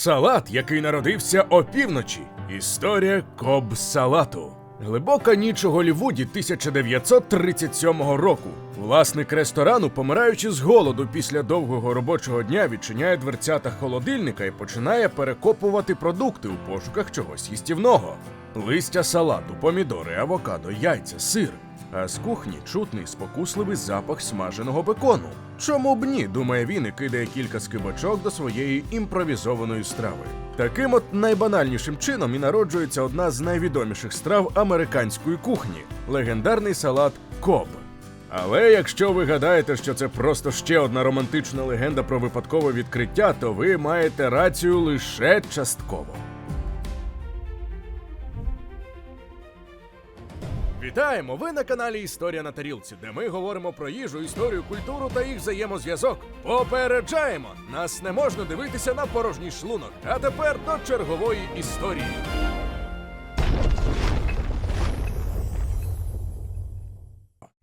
Салат, який народився опівночі. Історія Коб-салату. Глибока ніч у Голлівуді 1937 року. Власник ресторану, помираючи з голоду після довгого робочого дня, відчиняє дверцята холодильника і починає перекопувати продукти у пошуках чогось їстівного. Листя салату, помідори, авокадо, яйця, сир. А з кухні чутний спокусливий запах смаженого бекону. Чому б ні, думає він і кидає кілька скибочок до своєї імпровізованої страви. Таким от найбанальнішим чином і народжується одна з найвідоміших страв американської кухні – легендарний салат Коб. Але якщо ви гадаєте, що це просто ще одна романтична легенда про випадкове відкриття, то ви маєте рацію лише частково. Вітаємо! Ви на каналі Історія на тарілці, де ми говоримо про їжу, історію, культуру та їх взаємозв'язок. Попереджаємо! Нас не можна дивитися на порожній шлунок. А тепер до чергової історії.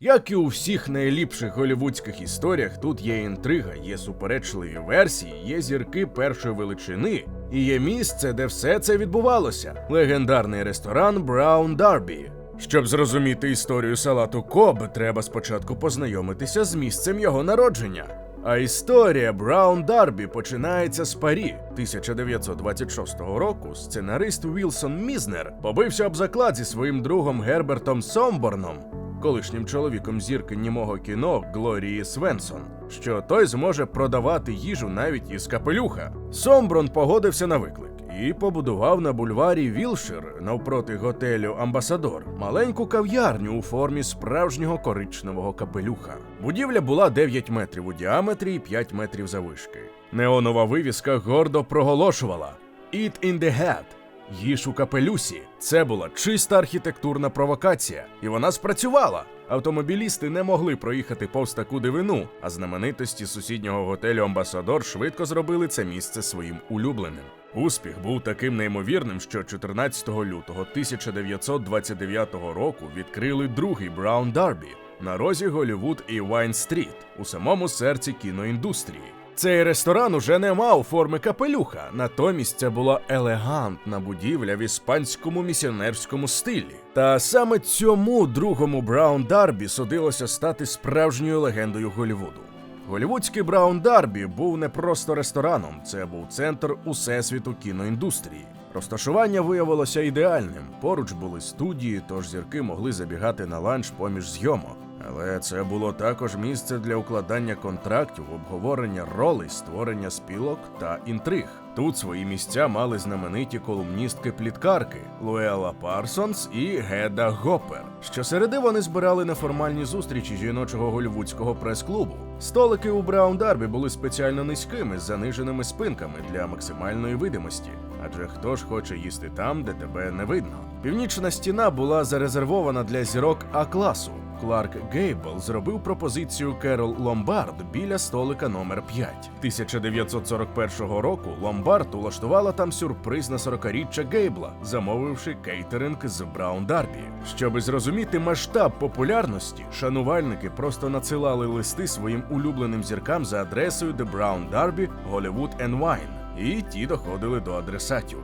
Як і у всіх найліпших голлівудських історіях, тут є інтрига, є суперечливі версії, є зірки першої величини, і є місце, де все це відбувалося – легендарний ресторан Браун Дарбі. Щоб зрозуміти історію салату Коб, треба спочатку познайомитися з місцем його народження. А історія Браун Дарбі починається з Парі. 1926 року сценарист Вілсон Мізнер побився об заклад зі своїм другом Гербертом Сомборном, колишнім чоловіком зірки німого кіно Глорії Свенсон, що той зможе продавати їжу навіть із капелюха. Сомборн погодився на виклик і побудував на бульварі Вілшир, навпроти готелю «Амбасадор», маленьку кав'ярню у формі справжнього коричневого капелюха. Будівля була 9 метрів у діаметрі і 5 метрів заввишки. Неонова вивіска гордо проголошувала «Eat in the hat» – «Їж у капелюсі». Це була чиста архітектурна провокація, і вона спрацювала. Автомобілісти не могли проїхати повз таку дивину, а знаменитості сусіднього готелю «Амбасадор» швидко зробили це місце своїм улюбленим. Успіх був таким неймовірним, що 14 лютого 1929 року відкрили другий Браун Дарбі на розі Голлівуд і Вайн-стріт, у самому серці кіноіндустрії. Цей ресторан уже не мав форми капелюха, натомість це була елегантна будівля в іспанському місіонерському стилі. Та саме цьому другому Браун Дарбі судилося стати справжньою легендою Голлівуду. Голлівудський Браун Дарбі був не просто рестораном, це був центр усесвіту кіноіндустрії. Розташування виявилося ідеальним, поруч були студії, тож зірки могли забігати на ланч поміж зйомок. Але це було також місце для укладання контрактів, обговорення ролей, створення спілок та інтриг. Тут свої місця мали знамениті колумністки-пліткарки Луела Парсонс і Геда Гоппер. Щосереди вони збирали неформальні зустрічі жіночого голлівудського прес-клубу. Столики у Браун Дарбі були спеціально низькими, з заниженими спинками для максимальної видимості. Адже хто ж хоче їсти там, де тебе не видно? Північна стіна була зарезервована для зірок А-класу. Кларк Гейбл зробив пропозицію Керол Ломбард біля столика номер 5. 1941 року Ломбард улаштувала там сюрприз на 40-річчя Гейбла, замовивши кейтеринг з Браун Дарбі. Щоби зрозуміти масштаб популярності, шанувальники просто надсилали листи своїм улюбленим зіркам за адресою The Brown Darby, Hollywood and Wine, і ті доходили до адресатів.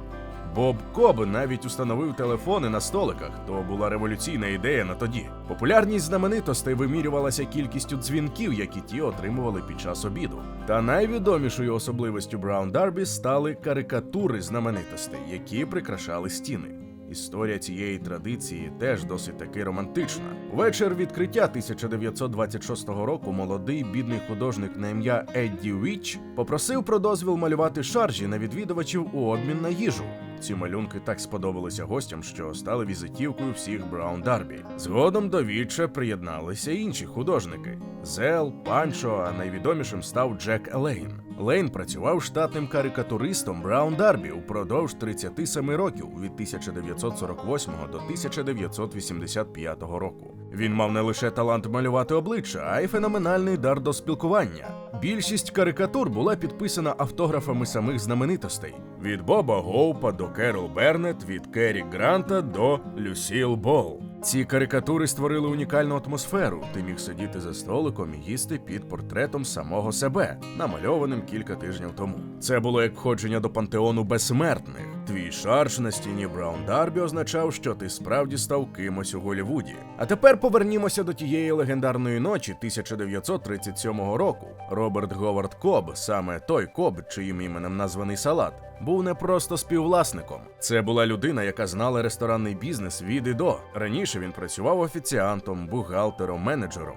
Боб Коб навіть установив телефони на столиках, то була революційна ідея на тоді. Популярність знаменитостей вимірювалася кількістю дзвінків, які ті отримували під час обіду. Та найвідомішою особливістю Браун Дарбі стали карикатури знаменитостей, які прикрашали стіни. Історія цієї традиції теж досить таки романтична. Увечір відкриття 1926 року молодий бідний художник на ім'я Едді Віч попросив про дозвіл малювати шаржі на відвідувачів у обмін на їжу. Ці малюнки так сподобалися гостям, що стали візитівкою всіх Браун Дарбі. Згодом до Віча приєдналися інші художники – Зел, Панчо, а найвідомішим став Джек Лейн. Лейн працював штатним карикатуристом Браун Дарбі упродовж 37 років від 1948 до 1985 року. Він мав не лише талант малювати обличчя, а й феноменальний дар до спілкування. Більшість карикатур була підписана автографами самих знаменитостей. Від Боба Гоупа до Керол Бернет, від Керрі Гранта до Люсіл Болл. Ці карикатури створили унікальну атмосферу. Ти міг сидіти за столиком і їсти під портретом самого себе, намальованим кілька тижнів тому. Це було як входження до пантеону безсмертних. Твій шарж на стіні Браун Дарбі означав, що ти справді став кимось у Голлівуді. А тепер повернімося до тієї легендарної ночі 1937 року. Роберт Говард Коб, саме той Коб, чиїм іменем названий салат, був не просто співвласником. Це була людина, яка знала ресторанний бізнес від і до. Раніше він працював офіціантом, бухгалтером, менеджером.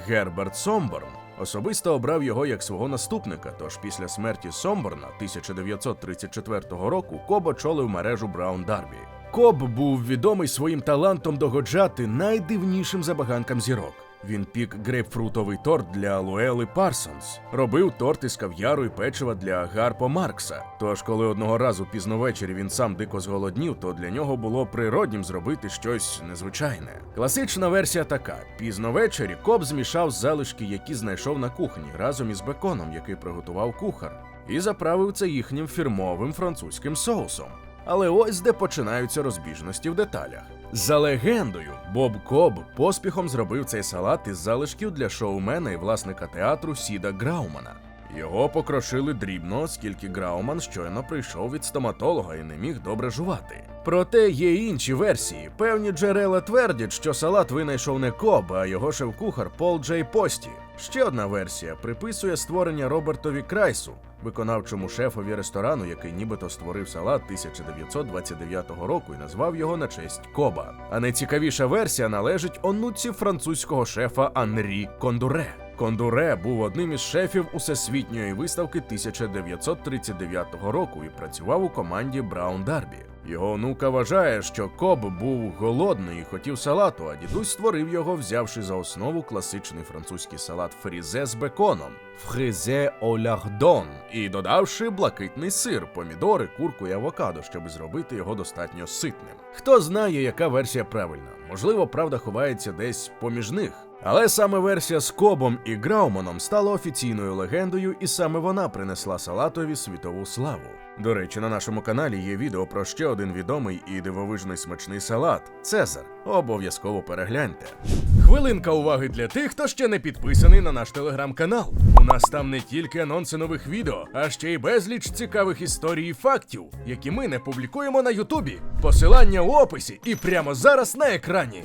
Герберт Сомборн особисто обрав його як свого наступника, тож після смерті Сомборна 1934 року Коб очолив мережу Браун Дарбі. Коб був відомий своїм талантом догоджати найдивнішим забаганкам зірок. Він пік грейпфрутовий торт для Луели Парсонс, робив торт із кав'яру і печива для Гарпо Маркса. Тож, коли одного разу пізно ввечері він сам дико зголоднів, то для нього було природнім зробити щось незвичайне. Класична версія така. Пізно ввечері Коб змішав залишки, які знайшов на кухні, разом із беконом, який приготував кухар, і заправив це їхнім фірмовим французьким соусом. Але ось де починаються розбіжності в деталях. За легендою, Боб Коб поспіхом зробив цей салат із залишків для шоумена і власника театру Сіда Граумана. Його покрошили дрібно, оскільки Грауман щойно прийшов від стоматолога і не міг добре жувати. Проте є й інші версії. Певні джерела твердять, що салат винайшов не Коб, а його шеф-кухар Пол Джей Пості. Ще одна версія приписує створення Робертові Крайсу, виконавчому шефові ресторану, який нібито створив салат 1929 року і назвав його на честь Коба. А найцікавіша версія належить онуці французького шефа Анрі Кондуре. Кондуре був одним із шефів Усесвітньої виставки 1939 року і працював у команді Браун Дарбі. Його онука вважає, що Коб був голодний і хотів салату, а дідусь створив його, взявши за основу класичний французький салат фрізе з беконом «фрізе о лардон» і додавши блакитний сир, помідори, курку і авокадо, щоб зробити його достатньо ситним. Хто знає, яка версія правильна? Можливо, правда ховається десь поміж них. Але саме версія з Кобом і Грауманом стала офіційною легендою, і саме вона принесла салатові світову славу. До речі, на нашому каналі є відео про ще один відомий і дивовижний смачний салат – Цезар. Обов'язково перегляньте. Хвилинка уваги для тих, хто ще не підписаний на наш телеграм-канал. У нас там не тільки анонси нових відео, а ще й безліч цікавих історій і фактів, які ми не публікуємо на Ютубі. Посилання у описі і прямо зараз на екрані.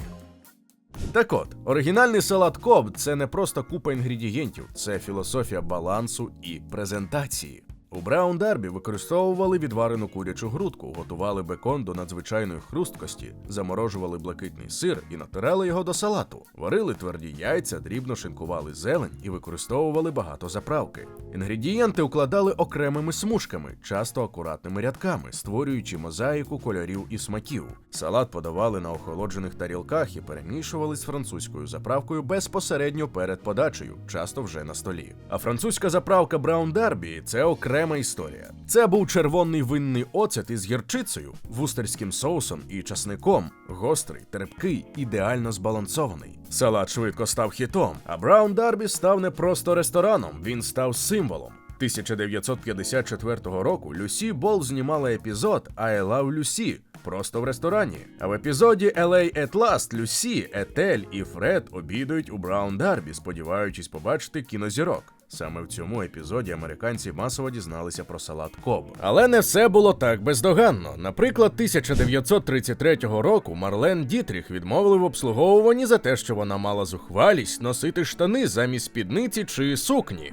Так от, оригінальний салат Коб – це не просто купа інгредієнтів, це філософія балансу і презентації. У Браун Дарбі використовували відварену курячу грудку, готували бекон до надзвичайної хрусткості, заморожували блакитний сир і натирали його до салату. Варили тверді яйця, дрібно шинкували зелень і використовували багато заправки. Інгредієнти укладали окремими смужками, часто акуратними рядками, створюючи мозаїку кольорів і смаків. Салат подавали на охолоджених тарілках і перемішували з французькою заправкою безпосередньо перед подачею, часто вже на столі. А французька заправка Браун Дарбі – це окрема історія. Це був червоний винний оцет із гірчицею, вустерським соусом і часником. Гострий, терпкий, ідеально збалансований. Салат швидко став хітом, а Браун Дарбі став не просто рестораном, він став символом. 1954 року Люсі Бол знімала епізод «I Love Lucy» просто в ресторані. А в епізоді «LA at Last» Люсі, Етель і Фред обідають у Браун Дарбі, сподіваючись побачити кінозірок. Саме в цьому епізоді американці масово дізналися про салат Коб. Але не все було так бездоганно. Наприклад, 1933 року Марлен Дітріх відмовили в обслуговуванні за те, що вона мала зухвалість носити штани замість спідниці чи сукні.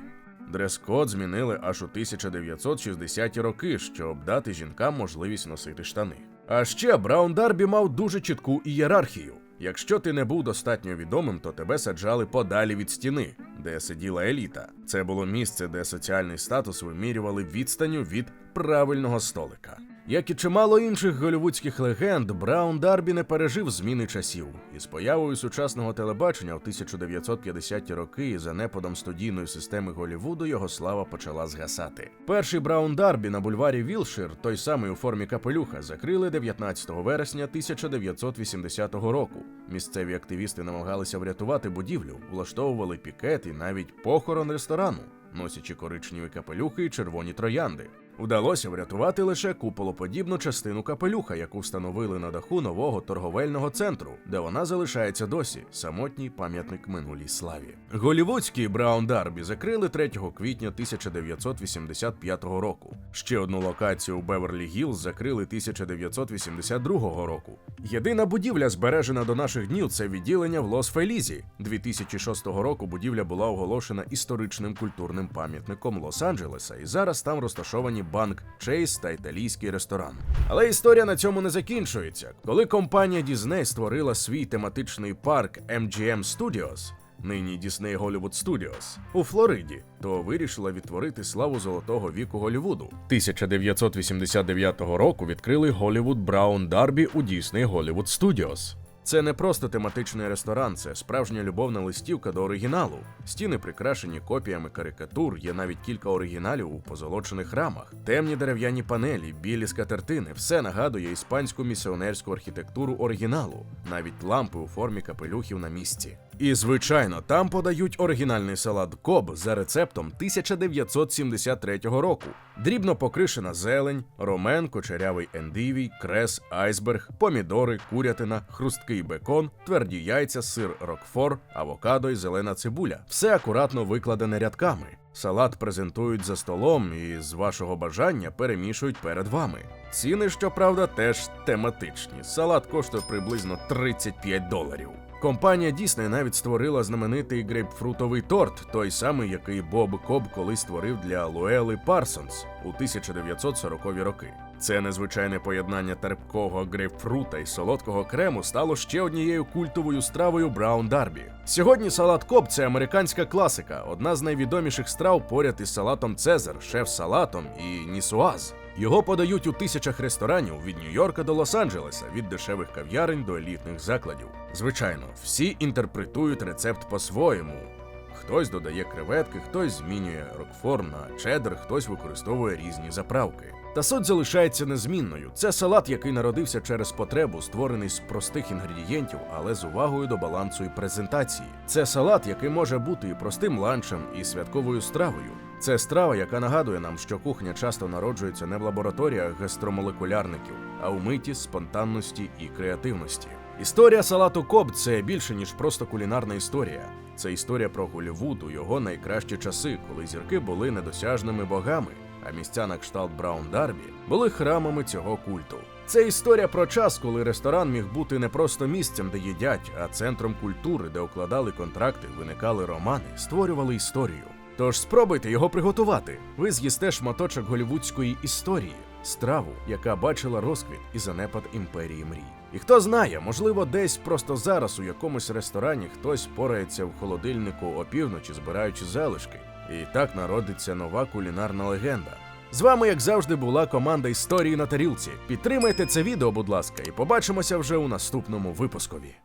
Дрес-код змінили аж у 1960-ті роки, щоб дати жінкам можливість носити штани. А ще Браун Дарбі мав дуже чітку ієрархію. Якщо ти не був достатньо відомим, то тебе саджали подалі від стіни, де сиділа еліта. Це було місце, де соціальний статус вимірювали відстанню від правильного столика. Як і чимало інших голлівудських легенд, Браун Дарбі не пережив зміни часів. Із появою сучасного телебачення в 1950-ті роки і занепадом студійної системи Голлівуду його слава почала згасати. Перший Браун Дарбі на бульварі Вілшир, той самий у формі капелюха, закрили 19 вересня 1980 року. Місцеві активісти намагалися врятувати будівлю, влаштовували пікет і навіть похорон ресторану, носячи коричневі капелюхи і червоні троянди. Вдалося врятувати лише куполоподібну частину капелюха, яку встановили на даху нового торговельного центру, де вона залишається досі – самотній пам'ятник минулій славі. Голлівудський Браун Дарбі закрили 3 квітня 1985 року. Ще одну локацію у Беверлі-Гіллз закрили 1982 року. Єдина будівля, збережена до наших днів, це відділення в Лос-Фелізі. 2006 року будівля була оголошена історичним культурним пам'ятником Лос-Анджелеса, і зараз там розташовані банк Чейз та італійський ресторан. Але історія на цьому не закінчується. Коли компанія Disney створила свій тематичний парк MGM Studios, нині Disney Hollywood Studios, у Флориді, то вирішила відтворити славу золотого віку Голлівуду. 1989 року відкрили Hollywood Brown Derby у Disney Hollywood Studios. Це не просто тематичний ресторан, це справжня любовна листівка до оригіналу. Стіни прикрашені копіями карикатур, є навіть кілька оригіналів у позолочених рамах. Темні дерев'яні панелі, білі скатертини – все нагадує іспанську місіонерську архітектуру оригіналу, навіть лампи у формі капелюхів на місці. І, звичайно, там подають оригінальний салат Коб за рецептом 1973 року. Дрібно покришена зелень, ромен, кучерявий ендивій, крес, айсберг, помідори, курятина, хрусткий бекон, тверді яйця, сир рокфор, авокадо і зелена цибуля. Все акуратно викладене рядками. Салат презентують за столом і, з вашого бажання, перемішують перед вами. Ціни, щоправда, теж тематичні. Салат коштує приблизно $35. Компанія Disney навіть створила знаменитий грейпфрутовий торт, той самий, який Боб Коб колись створив для Луели Парсонс у 1940-ві роки. Це незвичайне поєднання терпкого грейпфрута і солодкого крему стало ще однією культовою стравою Браун Дарбі. Сьогодні салат Коб – це американська класика, одна з найвідоміших страв поряд із салатом Цезар, шеф-салатом і нісуаз. Його подають у тисячах ресторанів від Нью-Йорка до Лос-Анджелеса, від дешевих кав'ярень до елітних закладів. Звичайно, всі інтерпретують рецепт по-своєму. Хтось додає креветки, хтось змінює рокфор на чеддер, хтось використовує різні заправки. Та суть залишається незмінною. Це салат, який народився через потребу, створений з простих інгредієнтів, але з увагою до балансу і презентації. Це салат, який може бути і простим ланчем, і святковою стравою. Це страва, яка нагадує нам, що кухня часто народжується не в лабораторіях гастромолекулярників, а у миті, спонтанності і креативності. Історія салату Коб – це більше, ніж просто кулінарна історія. Це історія про Голлівуд у його найкращі часи, коли зірки були недосяжними богами, а місця на кшталт Браун Дарбі були храмами цього культу. Це історія про час, коли ресторан міг бути не просто місцем, де їдять, а центром культури, де укладали контракти, виникали романи, створювали історію. Тож спробуйте його приготувати. Ви з'їсте шматочок голлівудської історії, страву, яка бачила розквіт і занепад імперії мрій. І хто знає, можливо, десь просто зараз у якомусь ресторані хтось порається в холодильнику опівночі, збираючи залишки. І так народиться нова кулінарна легенда. З вами, як завжди, була команда «Історії на тарілці». Підтримайте це відео, будь ласка, і побачимося вже у наступному випускові.